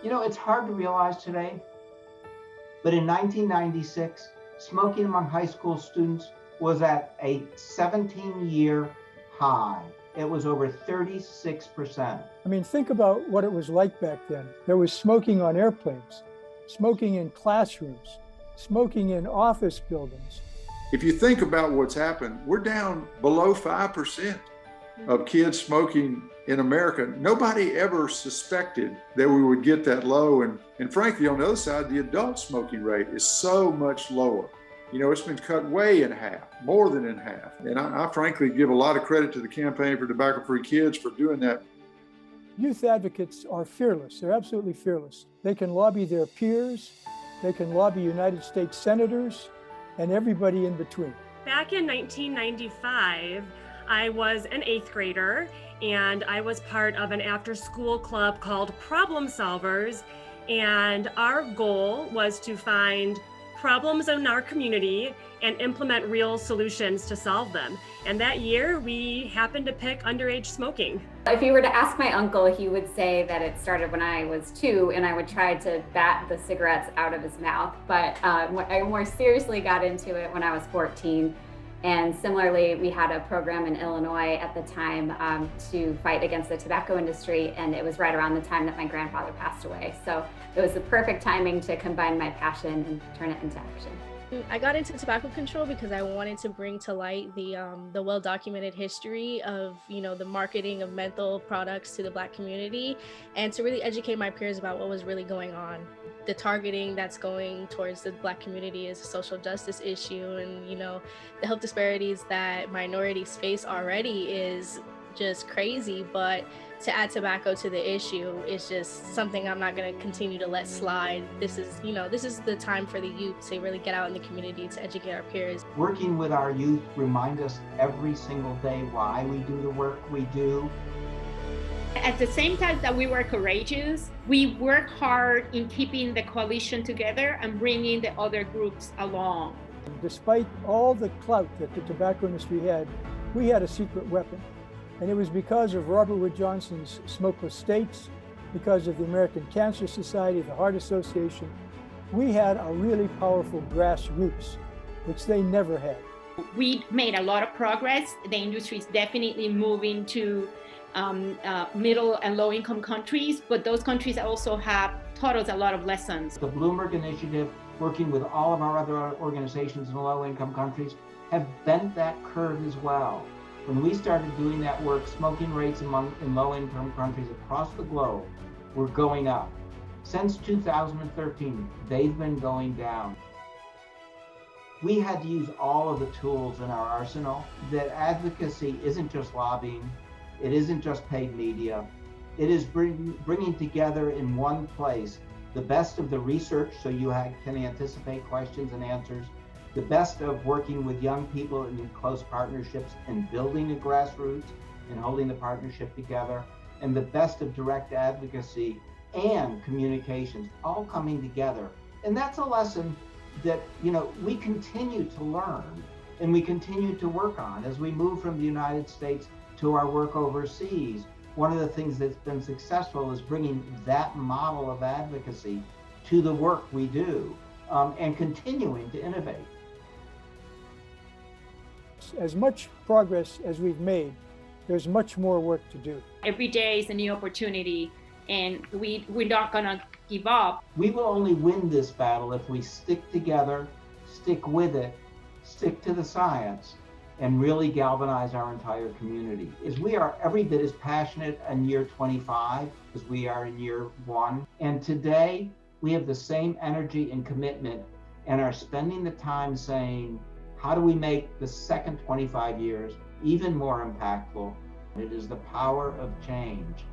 You know, it's hard to realize today, but in 1996, smoking among high school students was at a 17-year high. It was over 36%. I mean, think about what it was like back then. There was smoking on airplanes, smoking in classrooms, smoking in office buildings. If you think about what's happened, we're down below 5% of kids smoking in America. Nobody ever suspected that we would get that low. And frankly, on the other side, the adult smoking rate is so much lower. You know, it's been cut way in half, more than in half. And I frankly give a lot of credit to the Campaign for Tobacco-Free Kids for doing that. Youth advocates are fearless. They're absolutely fearless. They can lobby their peers. They can lobby United States senators and everybody in between. Back in 1995, I was an 8th grader and I was part of an after-school club called Problem Solvers. And our goal was to find problems in our community and implement real solutions to solve them. And that year, we happened to pick underage smoking. If you were to ask my uncle, he would say that it started when I was 2 and I would try to bat the cigarettes out of his mouth. But I more seriously got into it when I was 14. And similarly, we had a program in Illinois at the time to fight against the tobacco industry. And it was right around the time that my grandfather passed away. So it was the perfect timing to combine my passion and turn it into action. I got into tobacco control because I wanted to bring to light the well-documented history of, the marketing of menthol products to the Black community, and to really educate my peers about what was really going on. The targeting that's going towards the Black community is a social justice issue, and the health disparities that minorities face already is just crazy. But to add tobacco to the issue is just something I'm not going to continue to let slide. This is the time for the youth to really get out in the community to educate our peers. Working with our youth remind us every single day why we do the work we do. At the same time that we were courageous, we work hard in keeping the coalition together and bringing the other groups along. Despite all the clout that the tobacco industry had, we had a secret weapon. And it was because of Robert Wood Johnson's Smokeless States, because of the American Cancer Society, the Heart Association. We had a really powerful grassroots, which they never had. We made a lot of progress. The industry is definitely moving to middle and low income countries, but those countries also have taught us a lot of lessons. The Bloomberg Initiative, working with all of our other organizations in low income countries, have bent that curve as well. When we started doing that work, smoking rates in low-income countries across the globe were going up. Since 2013, they've been going down. We had to use all of the tools in our arsenal. That advocacy isn't just lobbying, it isn't just paid media. It is bringing together in one place the best of the research so you can anticipate questions and answers, the best of working with young people in close partnerships and building a grassroots and holding the partnership together, and the best of direct advocacy and communications all coming together. And that's a lesson that we continue to learn and we continue to work on as we move from the United States to our work overseas. One of the things that's been successful is bringing that model of advocacy to the work we do and continuing to innovate. As much progress as we've made, there's much more work to do. Every day is a new opportunity, and we're not gonna give up. We will only win this battle if we stick together, stick with it, stick to the science, and really galvanize our entire community. We are every bit as passionate in year 25 as we are in year 1. And today, we have the same energy and commitment and are spending the time saying, how do we make the second 25 years even more impactful? It is the power of change.